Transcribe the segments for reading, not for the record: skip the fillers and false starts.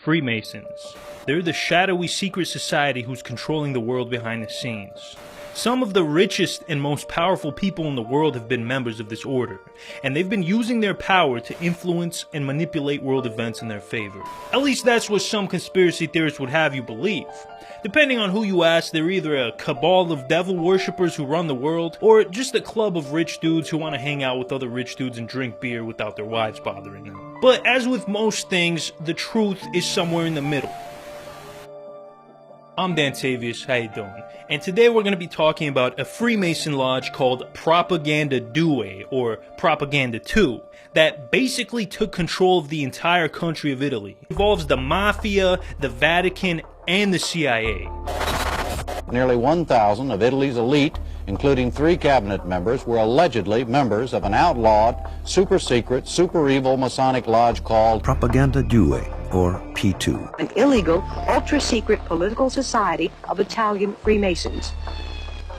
Freemasons. They're the shadowy secret society who's controlling the world behind the scenes. Some of the richest and most powerful people in the world have been members of this order, and they've been using their power to influence and manipulate world events in their favor. At least that's what some conspiracy theorists would have you believe. Depending on who you ask, they're either a cabal of devil worshippers who run the world, or just a club of rich dudes who want to hang out with other rich dudes and drink beer without their wives bothering them. But as with most things, the truth is somewhere in the middle. I'm Dan Tavius, how you doing? And today we're going to be talking about a Freemason lodge called Propaganda Due, or Propaganda 2, that basically took control of the entire country of Italy. It involves the Mafia, the Vatican, and the CIA. Nearly 1,000 of Italy's elite, including 3 cabinet members, were allegedly members of an outlawed, super-secret, super-evil Masonic lodge called Propaganda Due, or P2. An illegal, ultra-secret political society of Italian Freemasons.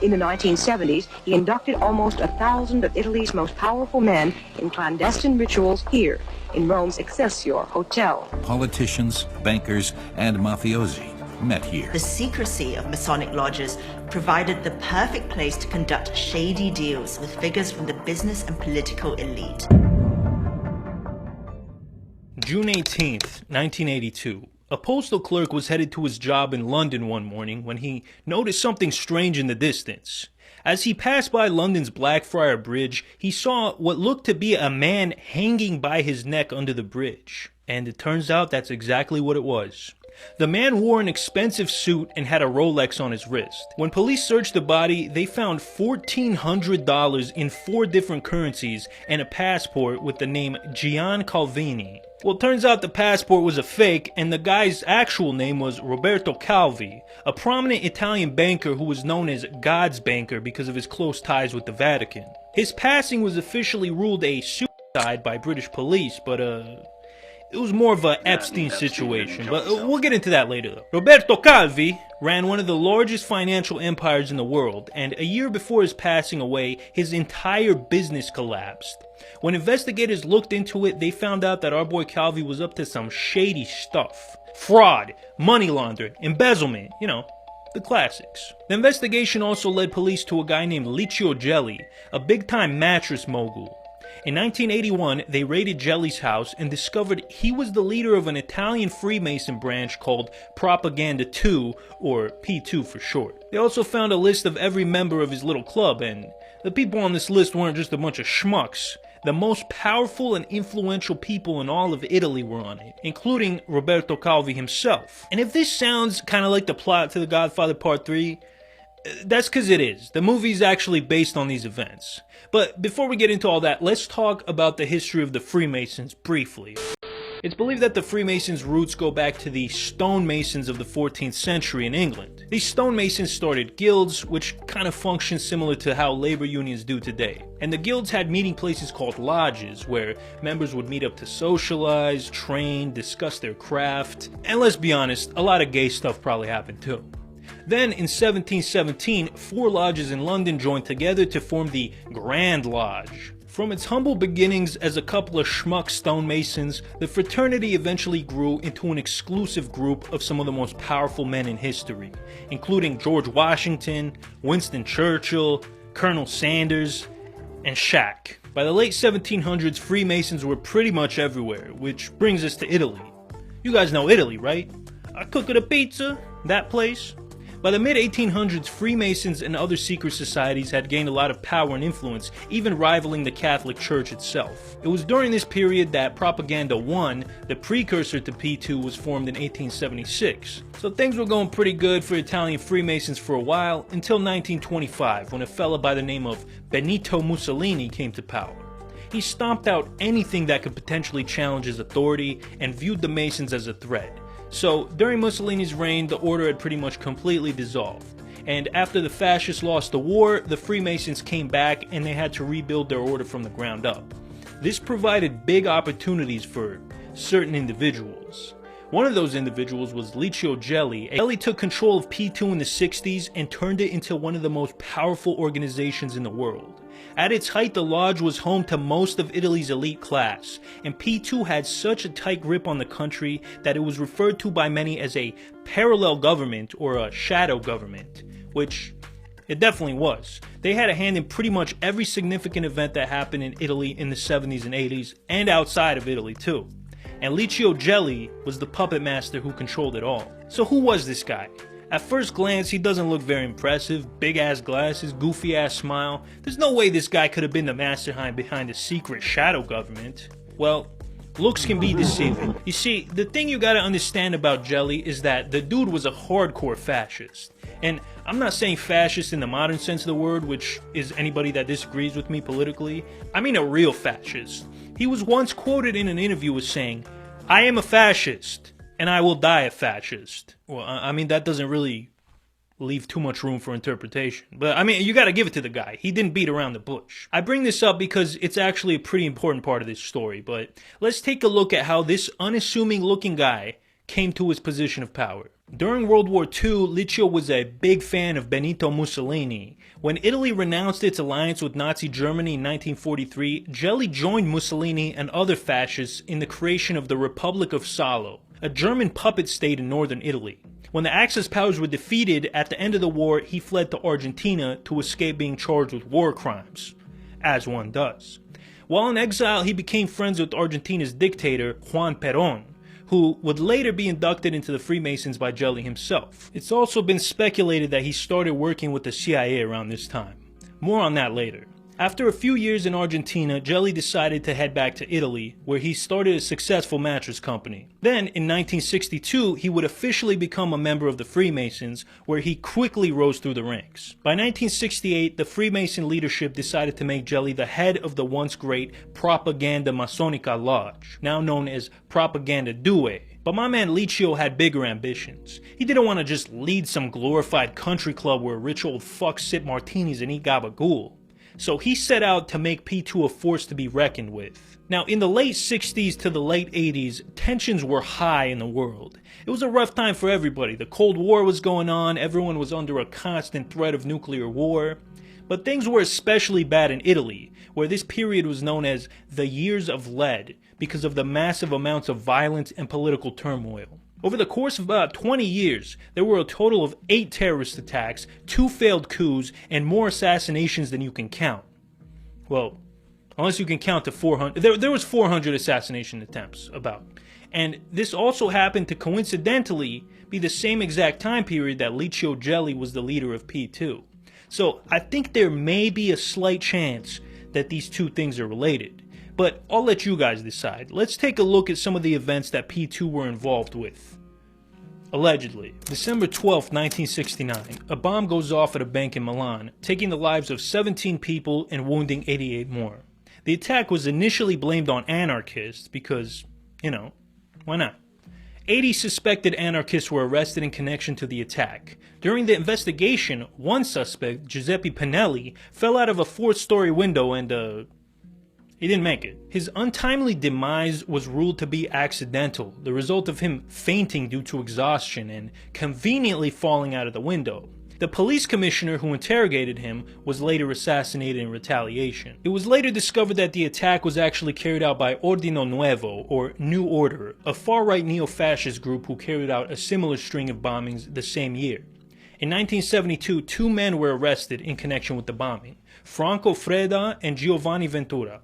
In the 1970s, he inducted almost 1,000 of Italy's most powerful men in clandestine rituals here, in Rome's Excelsior Hotel. Politicians, bankers, and mafiosi met here. The secrecy of Masonic lodges provided the perfect place to conduct shady deals with figures from the business and political elite. June 18th, 1982. A postal clerk was headed to his job in London one morning when he noticed something strange in the distance. As he passed by London's Blackfriars Bridge, he saw what looked to be a man hanging by his neck under the bridge. And it turns out that's exactly what it was. The man wore an expensive suit and had a Rolex on his wrist. When police searched the body, they found $1,400 in 4 different currencies and a passport with the name Gian Calvini. Well, it turns out the passport was a fake, and the guy's actual name was Roberto Calvi, a prominent Italian banker who was known as God's banker because of his close ties with the Vatican. His passing was officially ruled a suicide by British police, but it was more of a Epstein situation, but we'll get into that later though. Roberto Calvi ran one of the largest financial empires in the world, and a year before his passing away, his entire business collapsed. When investigators looked into it, they found out that our boy Calvi was up to some shady stuff. Fraud, money laundering, embezzlement, you know, the classics. The investigation also led police to a guy named Licio Gelli, a big-time mattress mogul. In 1981, they raided Gelli's house and discovered he was the leader of an Italian Freemason branch called Propaganda 2, or P2 for short. They also found a list of every member of his little club, and the people on this list weren't just a bunch of schmucks. The most powerful and influential people in all of Italy were on it, including Roberto Calvi himself. And if this sounds kind of like the plot to The Godfather Part 3, that's because it is. The movie's actually based on these events. But before we get into all that, let's talk about the history of the Freemasons briefly. It's believed that the Freemasons' roots go back to the stonemasons of the 14th century in England. These stonemasons started guilds, which kind of function similar to how labor unions do today. And the guilds had meeting places called lodges, where members would meet up to socialize, train, discuss their craft. And let's be honest, a lot of gay stuff probably happened too. Then, in 1717, 4 lodges in London joined together to form the Grand Lodge. From its humble beginnings as a couple of schmuck stonemasons, the fraternity eventually grew into an exclusive group of some of the most powerful men in history, including George Washington, Winston Churchill, Colonel Sanders, and Shaq. By the late 1700s, Freemasons were pretty much everywhere, which brings us to Italy. You guys know Italy, right? I cook a pizza, that place. By the mid-1800s, Freemasons and other secret societies had gained a lot of power and influence, even rivaling the Catholic Church itself. It was during this period that Propaganda 1, the precursor to P2, was formed in 1876. So things were going pretty good for Italian Freemasons for a while, until 1925, when a fella by the name of Benito Mussolini came to power. He stomped out anything that could potentially challenge his authority and viewed the Masons as a threat. So, during Mussolini's reign, the order had pretty much completely dissolved. And after the fascists lost the war, the Freemasons came back and they had to rebuild their order from the ground up. This provided big opportunities for certain individuals. One of those individuals was Licio Gelli. Gelli took control of P2 in the 60s and turned it into one of the most powerful organizations in the world. At its height, the lodge was home to most of Italy's elite class, and P2 had such a tight grip on the country that it was referred to by many as a parallel government or a shadow government, which it definitely was. They had a hand in pretty much every significant event that happened in Italy in the 70s and 80s, and outside of Italy too. And Licio Gelli was the puppet master who controlled it all. So who was this guy? At first glance, he doesn't look very impressive. Big ass glasses, goofy ass smile. There's no way this guy could have been the mastermind behind a secret shadow government. Well, looks can be deceiving. You see, the thing you gotta understand about Gelli is that the dude was a hardcore fascist. And I'm not saying fascist in the modern sense of the word, which is anybody that disagrees with me politically. I mean a real fascist. He was once quoted in an interview as saying, "I am a fascist, and I will die a fascist." Well, I mean, that doesn't really leave too much room for interpretation. But I mean, you gotta give it to the guy. He didn't beat around the bush. I bring this up because it's actually a pretty important part of this story, but let's take a look at how this unassuming looking guy came to his position of power. During World War II, Licio was a big fan of Benito Mussolini. When Italy renounced its alliance with Nazi Germany in 1943, Gelli joined Mussolini and other fascists in the creation of the Republic of Salo, a German puppet state in northern Italy. When the Axis powers were defeated at the end of the war, he fled to Argentina to escape being charged with war crimes, as one does. While in exile, he became friends with Argentina's dictator, Juan Perón, who would later be inducted into the Freemasons by Gelli himself. It's also been speculated that he started working with the CIA around this time. More on that later. After a few years in Argentina, Gelli decided to head back to Italy, where he started a successful mattress company. Then, in 1962, he would officially become a member of the Freemasons, where he quickly rose through the ranks. By 1968, the Freemason leadership decided to make Gelli the head of the once great Propaganda Masonica Lodge, now known as Propaganda Due. But my man Licio had bigger ambitions. He didn't want to just lead some glorified country club where rich old fucks sip martinis and eat gabagool. So he set out to make P2 a force to be reckoned with. Now, in the late 60s to the late 80s, tensions were high in the world. It was a rough time for everybody. The Cold War was going on, everyone was under a constant threat of nuclear war. But things were especially bad in Italy, where this period was known as the Years of Lead because of the massive amounts of violence and political turmoil. Over the course of about 20 years, there were a total of 8 terrorist attacks, 2 failed coups, and more assassinations than you can count. Well, unless you can count to 400. There was 400 assassination attempts about. And this also happened to coincidentally be the same exact time period that Licio Gelli was the leader of P2. So I think there may be a slight chance that these two things are related. But I'll let you guys decide. Let's take a look at some of the events that P2 were involved with. Allegedly, December 12, 1969, a bomb goes off at a bank in Milan, taking the lives of 17 people and wounding 88 more. The attack was initially blamed on anarchists because, you know, why not? 80 suspected anarchists were arrested in connection to the attack. During the investigation, one suspect, Giuseppe Pinelli, fell out of a 4th-story window and, he didn't make it. His untimely demise was ruled to be accidental, the result of him fainting due to exhaustion and conveniently falling out of the window. The police commissioner who interrogated him was later assassinated in retaliation. It was later discovered that the attack was actually carried out by Ordino Nuevo, or New Order, a far-right neo-fascist group who carried out a similar string of bombings the same year. In 1972, 2 men were arrested in connection with the bombing, Franco Freda and Giovanni Ventura.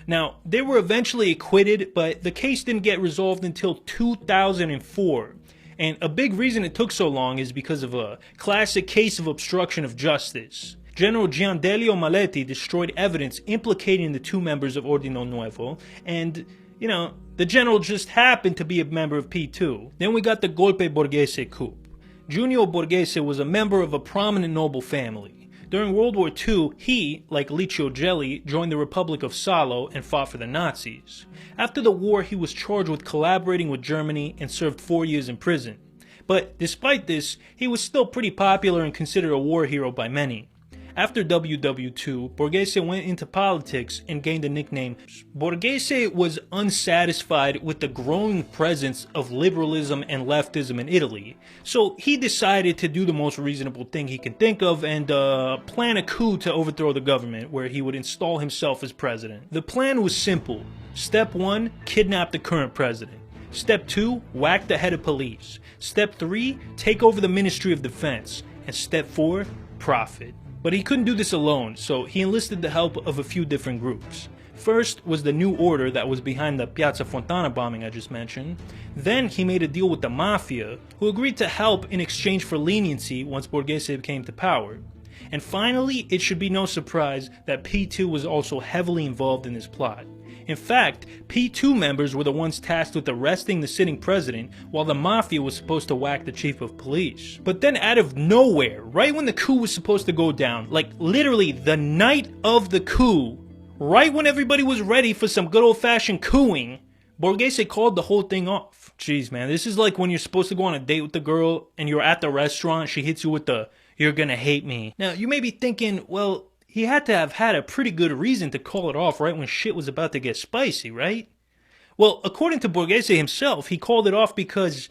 Now, they were eventually acquitted, but the case didn't get resolved until 2004. And a big reason it took so long is because of a classic case of obstruction of justice. General Giandelio Maletti destroyed evidence implicating the 2 members of Ordino Nuevo, and, you know, the general just happened to be a member of P2. Then we got the Golpe Borghese coup. Giunio Borghese was a member of a prominent noble family. During World War II, he, like Licio Gelli, joined the Republic of Salo and fought for the Nazis. After the war, he was charged with collaborating with Germany and served 4 years in prison. But despite this, he was still pretty popular and considered a war hero by many. After WW2, Borghese went into politics and gained the nickname. Borghese was unsatisfied with the growing presence of liberalism and leftism in Italy, so he decided to do the most reasonable thing he can think of and plan a coup to overthrow the government where he would install himself as president. The plan was simple. Step 1, kidnap the current president. Step 2, whack the head of police. Step 3, take over the Ministry of Defense. And step 4, profit. But he couldn't do this alone, so he enlisted the help of a few different groups. First was the New Order that was behind the Piazza Fontana bombing I just mentioned. Then he made a deal with the Mafia, who agreed to help in exchange for leniency once Borghese came to power. And finally, it should be no surprise that P2 was also heavily involved in this plot. In fact, P2 members were the ones tasked with arresting the sitting president, while the Mafia was supposed to whack the chief of police. But then out of nowhere, right when the coup was supposed to go down, like literally the night of the coup, right when everybody was ready for some good old-fashioned cooing, Borghese called the whole thing off. Jeez, man, this is like when you're supposed to go on a date with the girl and you're at the restaurant, she hits you with the, "You're gonna hate me." Now, you may be thinking, well, he had to have had a pretty good reason to call it off right when shit was about to get spicy, right? Well, according to Borghese himself, he called it off because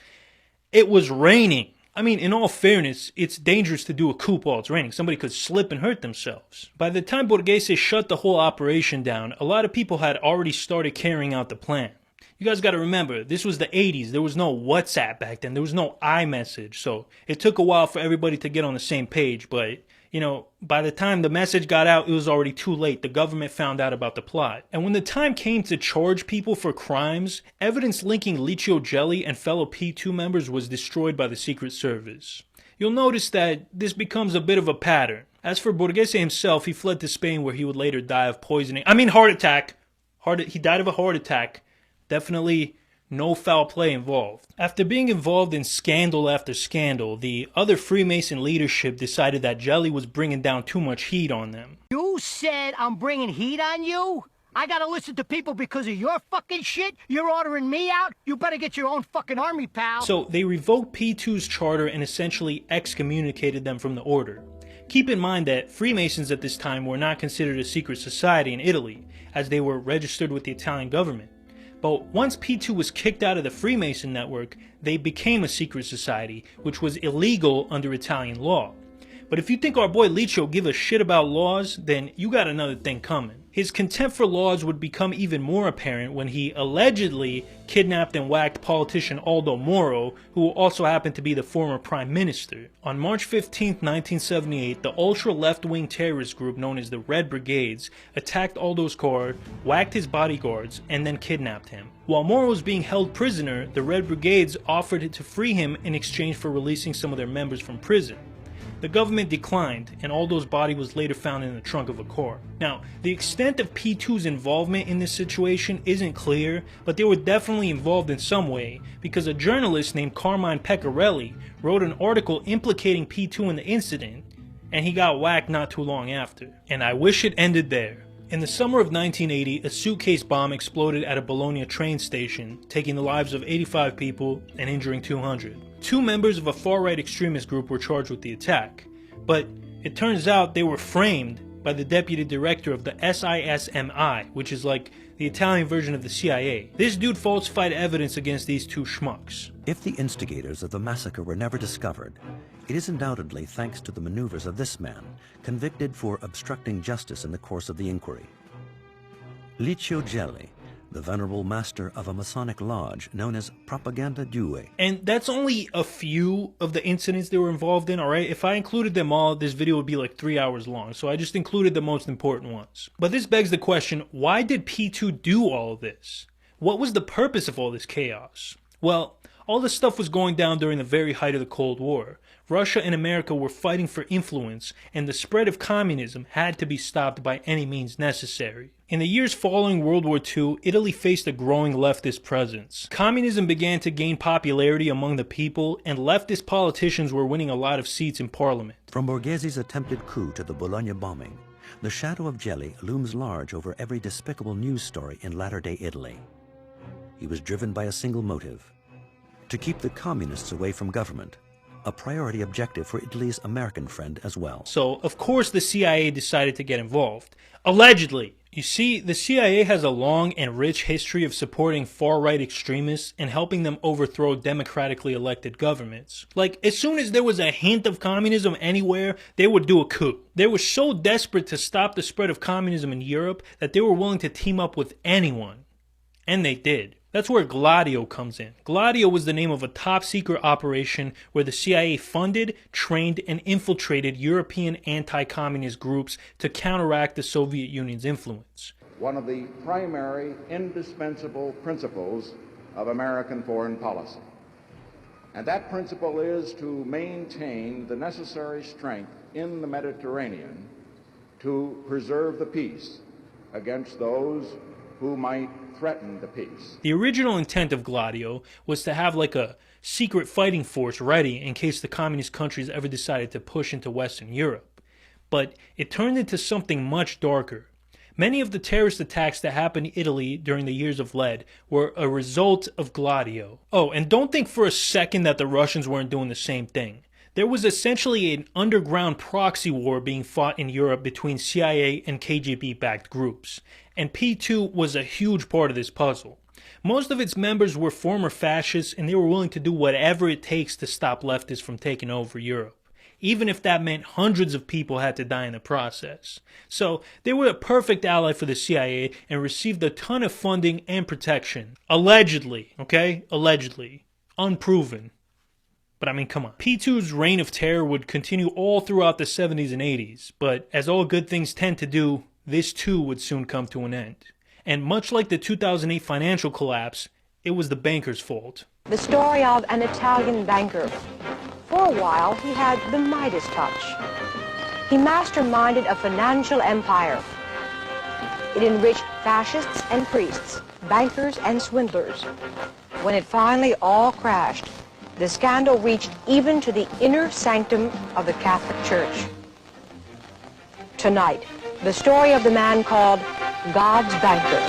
it was raining. I mean, in all fairness, it's dangerous to do a coup while it's raining. Somebody could slip and hurt themselves. By the time Borghese shut the whole operation down, a lot of people had already started carrying out the plan. You guys got to remember, this was the 80s. There was no WhatsApp back then. There was no iMessage. So it took a while for everybody to get on the same page, but you know, by the time the message got out, it was already too late. The government found out about the plot. And when the time came to charge people for crimes, evidence linking Licio Gelli and fellow P2 members was destroyed by the Secret Service. You'll notice that this becomes a bit of a pattern. As for Borghese himself, he fled to Spain where he would later die of poisoning. Heart attack. He died of a heart attack. Definitely no foul play involved. After being involved in scandal after scandal, the other Freemason leadership decided that Gelli was bringing down too much heat on them. You said I'm bringing heat on you? I gotta listen to people because of your fucking shit? You're ordering me out? You better get your own fucking army, pal. So they revoked P2's charter and essentially excommunicated them from the order. Keep in mind that Freemasons at this time were not considered a secret society in Italy, as they were registered with the Italian government. But once P2 was kicked out of the Freemason network, they became a secret society, which was illegal under Italian law. But if you think our boy Licio give a shit about laws, then you got another thing coming. His contempt for laws would become even more apparent when he allegedly kidnapped and whacked politician Aldo Moro, who also happened to be the former prime minister. On March 15, 1978, the ultra-left-wing terrorist group known as the Red Brigades attacked Aldo's car, whacked his bodyguards, and then kidnapped him. While Moro was being held prisoner, the Red Brigades offered to free him in exchange for releasing some of their members from prison. The government declined, and Aldo's body was later found in the trunk of a car. Now, the extent of P2's involvement in this situation isn't clear, but they were definitely involved in some way, because a journalist named Carmine Pecorelli wrote an article implicating P2 in the incident, and he got whacked not too long after. And I wish it ended there. In the summer of 1980, a suitcase bomb exploded at a Bologna train station, taking the lives of 85 people and injuring 200. Two members of a far-right extremist group were charged with the attack, but it turns out they were framed by the deputy director of the SISMI, which is like the Italian version of the CIA. This dude falsified evidence against these two schmucks. If the instigators of the massacre were never discovered, it is undoubtedly thanks to the maneuvers of this man, convicted for obstructing justice in the course of the inquiry. Licio Gelli, the venerable master of a Masonic lodge known as Propaganda Due. And that's only a few of the incidents they were involved in, alright? If I included them all, this video would be like 3 hours long, so I just included the most important ones. But this begs the question, why did P2 do all of this? What was the purpose of all this chaos? Well, all this stuff was going down during the very height of the Cold War. Russia and America were fighting for influence, and the spread of communism had to be stopped by any means necessary. In the years following World War II, Italy faced a growing leftist presence. Communism began to gain popularity among the people, and leftist politicians were winning a lot of seats in parliament. From Borghese's attempted coup to the Bologna bombing, the shadow of Gelli looms large over every despicable news story in latter-day Italy. He was driven by a single motive: to keep the communists away from government, a priority objective for Italy's American friend as well. So, of course, the CIA decided to get involved. Allegedly. You see, the CIA has a long and rich history of supporting far-right extremists and helping them overthrow democratically elected governments. Like, as soon as there was a hint of communism anywhere, they would do a coup. They were so desperate to stop the spread of communism in Europe that they were willing to team up with anyone. And they did. That's where Gladio comes in. Gladio was the name of a top-secret operation where the CIA funded, trained, and infiltrated European anti-communist groups to counteract the Soviet Union's influence. One of the primary, indispensable principles of American foreign policy. And that principle is to maintain the necessary strength in the Mediterranean to preserve the peace against those who might threaten the peace. The original intent of Gladio was to have like a secret fighting force ready in case the communist countries ever decided to push into Western Europe. But it turned into something much darker. Many of the terrorist attacks that happened in Italy during the years of lead were a result of Gladio. Oh, and don't think for a second that the Russians weren't doing the same thing. There was essentially an underground proxy war being fought in Europe between CIA and KGB-backed groups, and P2 was a huge part of this puzzle. Most of its members were former fascists, and they were willing to do whatever it takes to stop leftists from taking over Europe, even if that meant hundreds of people had to die in the process. So they were a perfect ally for the CIA and received a ton of funding and protection. Allegedly, okay? Allegedly. Unproven. But I mean, come on. P2's reign of terror would continue all throughout the 70s and 80s, but as all good things tend to do, this too would soon come to an end. And much like the 2008 financial collapse, it was the banker's fault. The story of an Italian banker. For a while, he had the Midas touch. He masterminded a financial empire. It enriched fascists and priests, bankers and swindlers. When it finally all crashed, the scandal reached even to the inner sanctum of the Catholic Church. Tonight, the story of the man called God's Banker.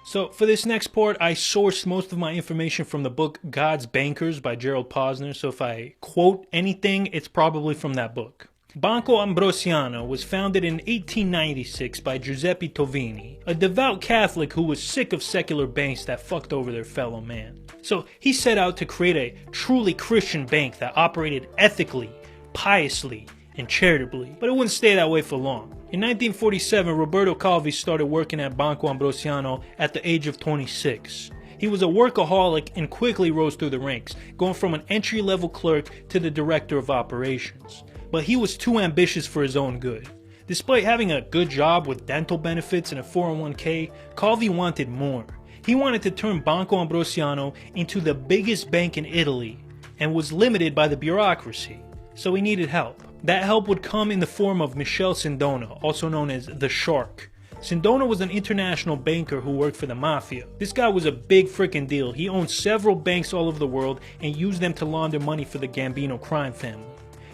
So for this next part, I sourced most of my information from the book God's Bankers by Gerald Posner, so if I quote anything, it's probably from that book. Banco Ambrosiano was founded in 1896 by Giuseppe Tovini, a devout Catholic who was sick of secular banks that fucked over their fellow man. So he set out to create a truly Christian bank that operated ethically, piously, and charitably, but it wouldn't stay that way for long. In 1947, Roberto Calvi started working at Banco Ambrosiano at the age of 26. He was a workaholic and quickly rose through the ranks, going from an entry-level clerk to the director of operations. But he was too ambitious for his own good. Despite having a good job with dental benefits and a 401k, Calvi wanted more. He wanted to turn Banco Ambrosiano into the biggest bank in Italy, and was limited by the bureaucracy, so he needed help. That help would come in the form of Michel Sindona, also known as the Shark. Sindona was an international banker who worked for the mafia. This guy was a big freaking deal. He owned several banks all over the world and used them to launder money for the Gambino crime family.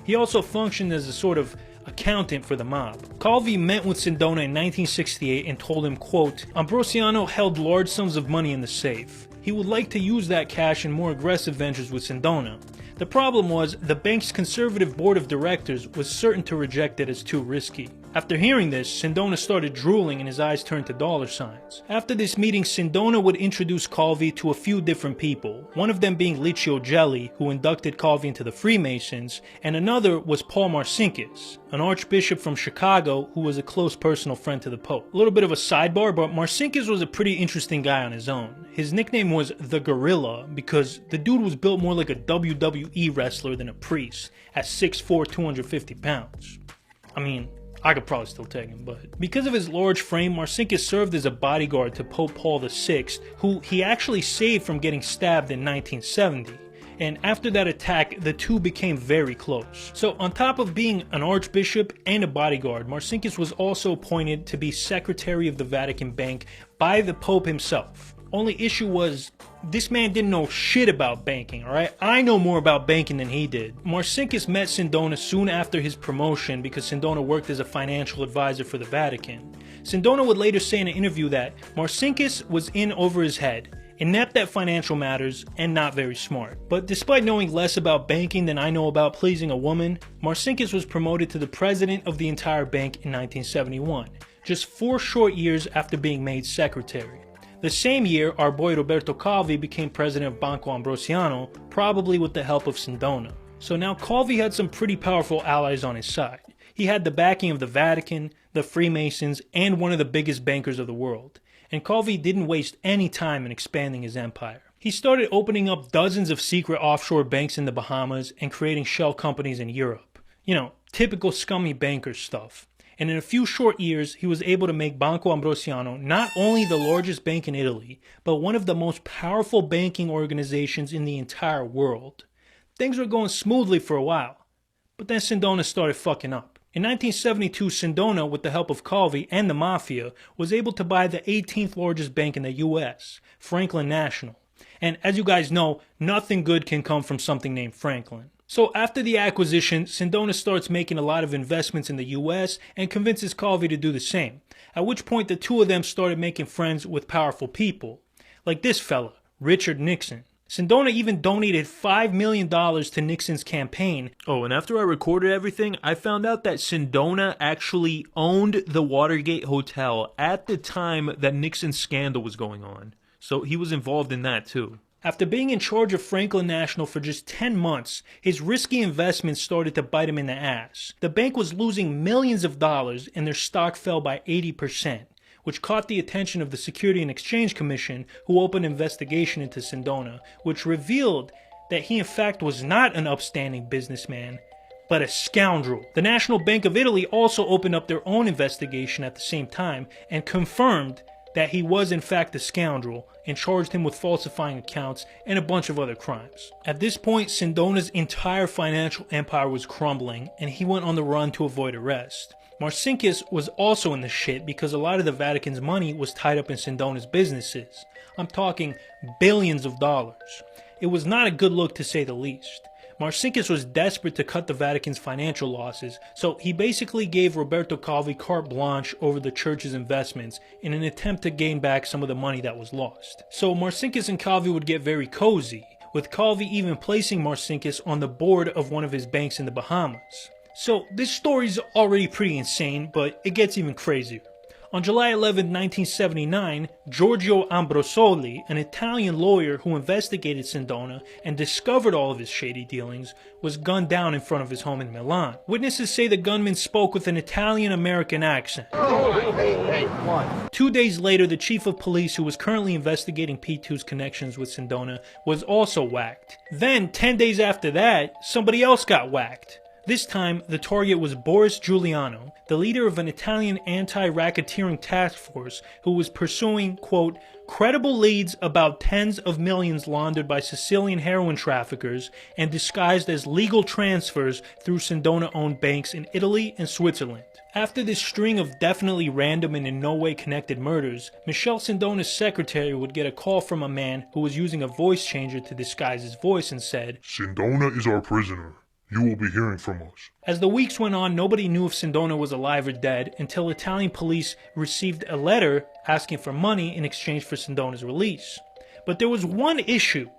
He also functioned as a sort of accountant for the mob. Calvi met with Sindona in 1968 and told him, quote, Ambrosiano held large sums of money in the safe. He would like to use that cash in more aggressive ventures with Sindona. The problem was, the bank's conservative board of directors was certain to reject it as too risky. After hearing this, Sindona started drooling and his eyes turned to dollar signs. After this meeting, Sindona would introduce Calvi to a few different people, one of them being Licio Gelli, who inducted Calvi into the Freemasons, and another was Paul Marcinkus, an archbishop from Chicago who was a close personal friend to the Pope. A little bit of a sidebar, but Marcinkus was a pretty interesting guy on his own. His nickname was the Gorilla because the dude was built more like a WWE wrestler than a priest, at 6'4", 250 pounds. I mean, I could probably still take him, but because of his large frame, Marcinkus served as a bodyguard to Pope Paul VI, who he actually saved from getting stabbed in 1970. And after that attack, the two became very close. So on top of being an archbishop and a bodyguard, Marcinkus was also appointed to be Secretary of the Vatican Bank by the Pope himself. Only issue was, this man didn't know shit about banking, alright? I know more about banking than he did. Marcinkus met Sindona soon after his promotion because Sindona worked as a financial advisor for the Vatican. Sindona would later say in an interview that Marcinkus was in over his head, inept at financial matters, and not very smart. But despite knowing less about banking than I know about pleasing a woman, Marcinkus was promoted to the president of the entire bank in 1971, just 4 short years after being made secretary. The same year, our boy Roberto Calvi became president of Banco Ambrosiano, probably with the help of Sindona. So now Calvi had some pretty powerful allies on his side. He had the backing of the Vatican, the Freemasons, and one of the biggest bankers of the world. And Calvi didn't waste any time in expanding his empire. He started opening up dozens of secret offshore banks in the Bahamas and creating shell companies in Europe. You know, typical scummy banker stuff. And in a few short years, he was able to make Banco Ambrosiano not only the largest bank in Italy, but one of the most powerful banking organizations in the entire world. Things were going smoothly for a while, but then Sindona started fucking up. In 1972, Sindona, with the help of Calvi and the Mafia, was able to buy the 18th largest bank in the US, Franklin National. And as you guys know, nothing good can come from something named Franklin. So after the acquisition, Sindona starts making a lot of investments in the US and convinces Calvi to do the same, at which point the two of them started making friends with powerful people, like this fella, Richard Nixon. Sindona even donated $5 million to Nixon's campaign. Oh, and after I recorded everything, I found out that Sindona actually owned the Watergate Hotel at the time that Nixon's scandal was going on. So he was involved in that too. After being in charge of Franklin National for just 10 months, his risky investments started to bite him in the ass. The bank was losing millions of dollars and their stock fell by 80%. Which caught the attention of the Security and Exchange Commission, who opened an investigation into Sindona, which revealed that he in fact was not an upstanding businessman, but a scoundrel. The National Bank of Italy also opened up their own investigation at the same time and confirmed that he was in fact a scoundrel and charged him with falsifying accounts and a bunch of other crimes. At this point, Sindona's entire financial empire was crumbling and he went on the run to avoid arrest. Marcinkus was also in the shit because a lot of the Vatican's money was tied up in Sindona's businesses. I'm talking billions of dollars. It was not a good look to say the least. Marcinkus was desperate to cut the Vatican's financial losses, so he basically gave Roberto Calvi carte blanche over the church's investments in an attempt to gain back some of the money that was lost. So Marcinkus and Calvi would get very cozy, with Calvi even placing Marcinkus on the board of one of his banks in the Bahamas. So this story's already pretty insane, but it gets even crazier. On July 11, 1979, Giorgio Ambrosoli, an Italian lawyer who investigated Sindona and discovered all of his shady dealings, was gunned down in front of his home in Milan. Witnesses say the gunman spoke with an Italian-American accent. 2 days later, the chief of police, who was currently investigating P2's connections with Sindona, was also whacked. Then, 10 days after that, somebody else got whacked. This time, the target was Boris Giuliano, the leader of an Italian anti-racketeering task force who was pursuing, quote, credible leads about tens of millions laundered by Sicilian heroin traffickers and disguised as legal transfers through Sindona-owned banks in Italy and Switzerland. After this string of definitely random and in no way connected murders, Michel Sindona's secretary would get a call from a man who was using a voice changer to disguise his voice and said, "Sindona is our prisoner. You will be hearing from us." As the weeks went on, nobody knew if Sindona was alive or dead until Italian police received a letter asking for money in exchange for Sindona's release. But there was one issue.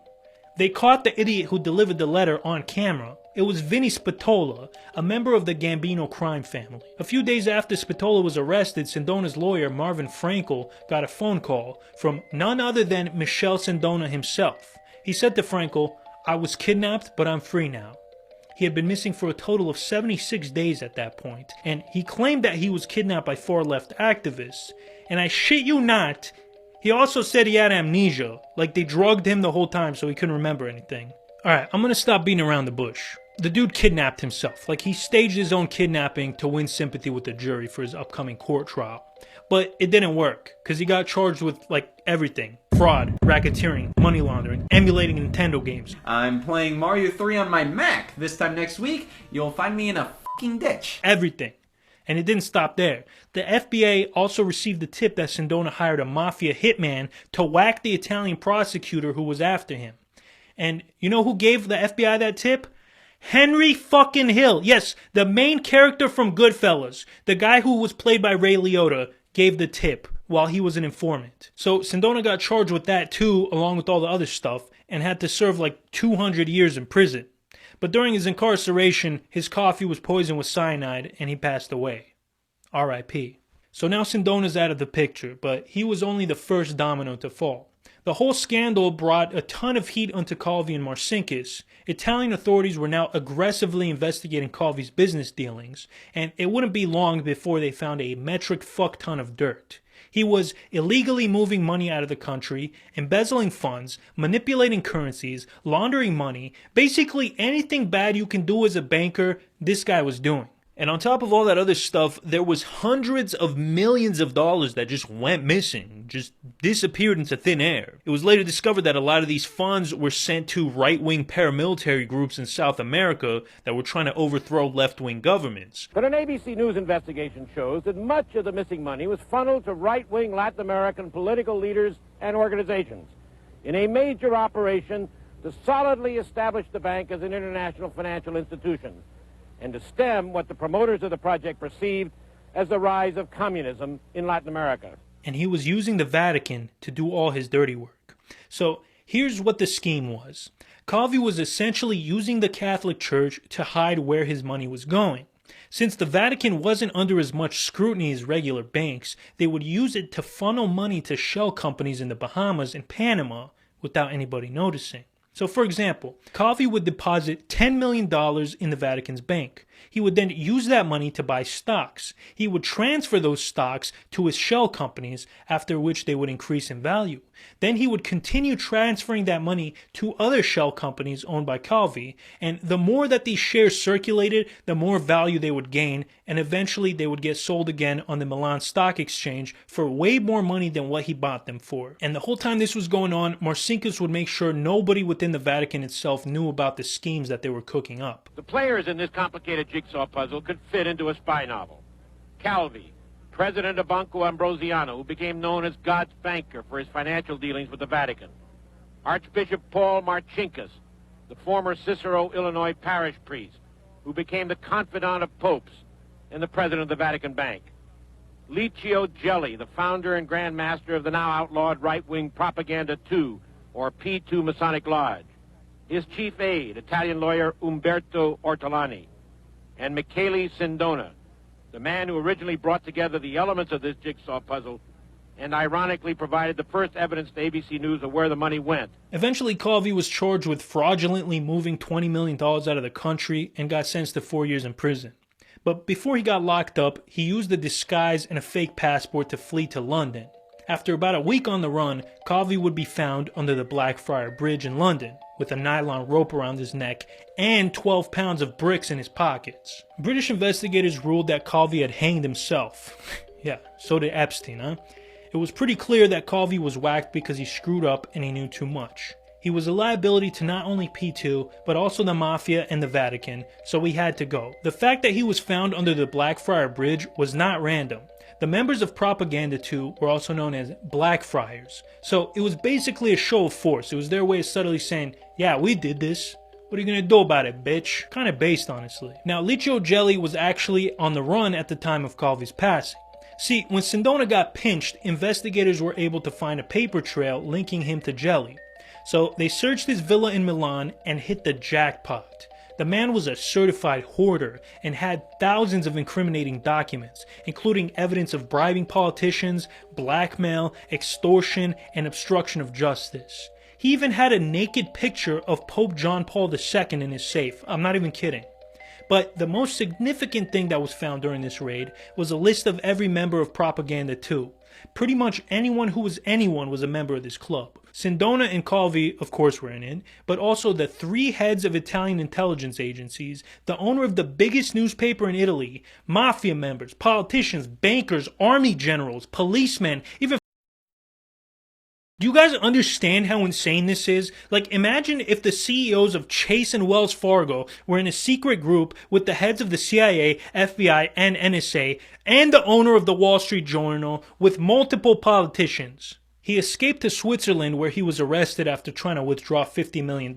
They caught the idiot who delivered the letter on camera. It was Vinny Spatola, a member of the Gambino crime family. A few days after Spatola was arrested, Sindona's lawyer, Marvin Frankel, got a phone call from none other than Michel Sindona himself. He said to Frankel, "I was kidnapped, but I'm free now." He had been missing for a total of 76 days at that point, and he claimed that he was kidnapped by far-left activists. And I shit you not, he also said he had amnesia, like they drugged him the whole time so he couldn't remember anything. Alright, I'm gonna stop beating around the bush. The dude kidnapped himself, like he staged his own kidnapping to win sympathy with the jury for his upcoming court trial. But it didn't work, because he got charged with, like, everything. Fraud, racketeering, money laundering, emulating Nintendo games. I'm playing Mario 3 on my Mac. This time next week, you'll find me in a fucking ditch. Everything. And it didn't stop there. The FBI also received the tip that Sindona hired a mafia hitman to whack the Italian prosecutor who was after him. And you know who gave the FBI that tip? Henry fucking Hill. Yes, the main character from Goodfellas. The guy who was played by Ray Liotta gave the tip. while he was an informant. So Sindona got charged with that too, along with all the other stuff, and had to serve like 200 years in prison. But during his incarceration, his coffee was poisoned with cyanide and he passed away. R.I.P. So now Sindona's out of the picture, but he was only the first domino to fall. The whole scandal brought a ton of heat onto Calvi and Marcinkus. Italian authorities were now aggressively investigating Calvi's business dealings, and it wouldn't be long before they found a metric fuck ton of dirt. He was illegally moving money out of the country, embezzling funds, manipulating currencies, laundering money. Basically anything bad you can do as a banker, this guy was doing. And on top of all that other stuff, there was hundreds of millions of dollars that just went missing, just disappeared into thin air. It was later discovered that a lot of these funds were sent to right-wing paramilitary groups in South America that were trying to overthrow left-wing governments. But an ABC News investigation shows that much of the missing money was funneled to right-wing Latin American political leaders and organizations in a major operation to solidly establish the bank as an international financial institution, and to stem what the promoters of the project perceived as the rise of communism in Latin America. And he was using the Vatican to do all his dirty work. So here's what the scheme was. Calvi was essentially using the Catholic Church to hide where his money was going. Since the Vatican wasn't under as much scrutiny as regular banks, they would use it to funnel money to shell companies in the Bahamas and Panama without anybody noticing. So for example, Calvi would deposit $10 million in the Vatican's bank. He would then use that money to buy stocks. He would transfer those stocks to his shell companies, after which they would increase in value. Then he would continue transferring that money to other shell companies owned by Calvi, and the more that these shares circulated, the more value they would gain, and eventually they would get sold again on the Milan Stock Exchange for way more money than what he bought them for. And the whole time this was going on, Marcinkus would make sure nobody within the Vatican itself knew about the schemes that they were cooking up. The players in this complicated jigsaw puzzle could fit into a spy novel. Calvi, president of Banco Ambrosiano, who became known as God's banker for his financial dealings with the Vatican. Archbishop Paul Marcinkus, the former Cicero, Illinois parish priest, who became the confidant of popes and the president of the Vatican Bank. Licio Gelli, the founder and Grand Master of the now outlawed right-wing Propaganda II, or P2 Masonic Lodge. His chief aide, Italian lawyer Umberto Ortolani. And Michele Sindona, the man who originally brought together the elements of this jigsaw puzzle and ironically provided the first evidence to ABC News of where the money went. Eventually, Calvi was charged with fraudulently moving $20 million out of the country and got sentenced to 4 years in prison. But before he got locked up, he used a disguise and a fake passport to flee to London. After about a week on the run, Calvi would be found under the Blackfriar Bridge in London, with a nylon rope around his neck and 12 pounds of bricks in his pockets. British investigators ruled that Calvi had hanged himself. Yeah, so did Epstein, huh? It was pretty clear that Calvi was whacked because he screwed up and he knew too much. He was a liability to not only P2, but also the Mafia and the Vatican, so he had to go. The fact that he was found under the Blackfriar Bridge was not random. The members of Propaganda II were also known as Blackfriars, so it was basically a show of force. It was their way of subtly saying, yeah, we did this. What are you gonna do about it, bitch? Kinda based, honestly. Now, Licio Gelli was actually on the run at the time of Calvi's passing. See, when Sindona got pinched, investigators were able to find a paper trail linking him to Gelli. So they searched his villa in Milan and hit the jackpot. The man was a certified hoarder and had thousands of incriminating documents, including evidence of bribing politicians, blackmail, extortion, and obstruction of justice. He even had a naked picture of Pope John Paul II in his safe. I'm not even kidding. But the most significant thing that was found during this raid was a list of every member of Propaganda II. Pretty much anyone who was anyone was a member of this club. Sindona and Calvi, of course, were in it, but also the 3 heads of Italian intelligence agencies, the owner of the biggest newspaper in Italy, mafia members, politicians, bankers, army generals, policemen, even... Do you guys understand how insane this is? Like, imagine if the CEOs of Chase and Wells Fargo were in a secret group with the heads of the CIA, FBI, and NSA, and the owner of the Wall Street Journal, with multiple politicians. He escaped to Switzerland, where he was arrested after trying to withdraw $50 million,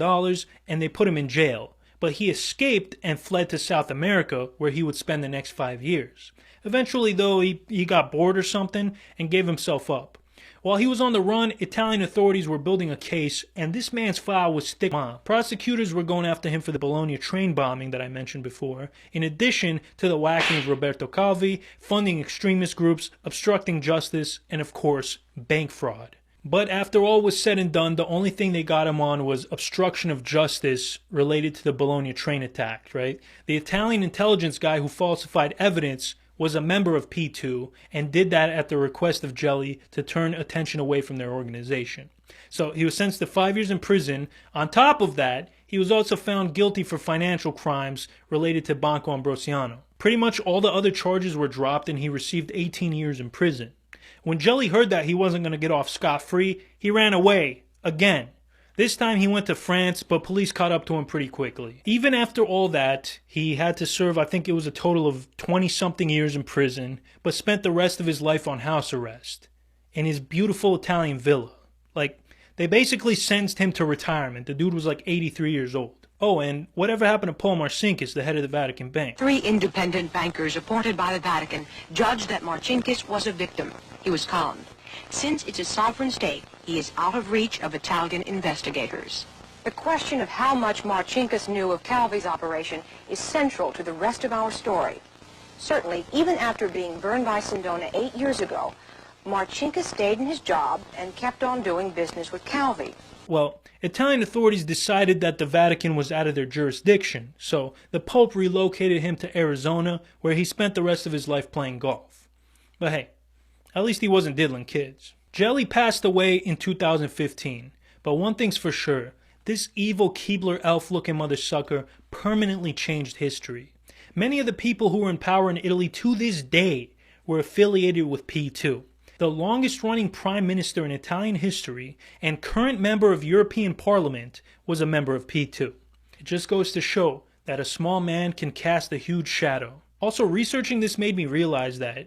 and they put him in jail. But he escaped and fled to South America, where he would spend the next 5 years. Eventually, though, he got bored or something and gave himself up. While he was on the run, Italian authorities were building a case, and this man's file was thick. Prosecutors were going after him for the Bologna train bombing that I mentioned before, in addition to the whacking of Roberto Calvi, funding extremist groups, obstructing justice, and of course, bank fraud. But after all was said and done, the only thing they got him on was obstruction of justice related to the Bologna train attack, right? The Italian intelligence guy who falsified evidence was a member of P2 and did that at the request of Gelli to turn attention away from their organization. So he was sentenced to 5 years in prison. On top of that, he was also found guilty for financial crimes related to Banco Ambrosiano. Pretty much all the other charges were dropped and he received 18 years in prison. When Gelli heard that he wasn't going to get off scot-free, he ran away, again. This time he went to France, but police caught up to him pretty quickly. Even after all that, he had to serve, I think it was a total of 20-something years in prison, but spent the rest of his life on house arrest in his beautiful Italian villa. Like, they basically sentenced him to retirement. The dude was like 83 years old. Oh, and whatever happened to Paul Marcinkus, the head of the Vatican Bank? 3 independent bankers appointed by the Vatican judged that Marcinkus was a victim. He was conned. Since it's a sovereign state, he is out of reach of Italian investigators. The question of how much Marcinkus knew of Calvi's operation is central to the rest of our story. Certainly, even after being burned by Sindona 8 years ago, Marcinkus stayed in his job and kept on doing business with Calvi. Well, Italian authorities decided that the Vatican was out of their jurisdiction, so the Pope relocated him to Arizona, where he spent the rest of his life playing golf. But hey, at least he wasn't diddling kids. Gelli passed away in 2015, but one thing's for sure, this evil Keebler elf-looking mother sucker permanently changed history. Many of the people who were in power in Italy to this day were affiliated with P2. The longest-running prime minister in Italian history and current member of European Parliament was a member of P2. It just goes to show that a small man can cast a huge shadow. Also, researching this made me realize that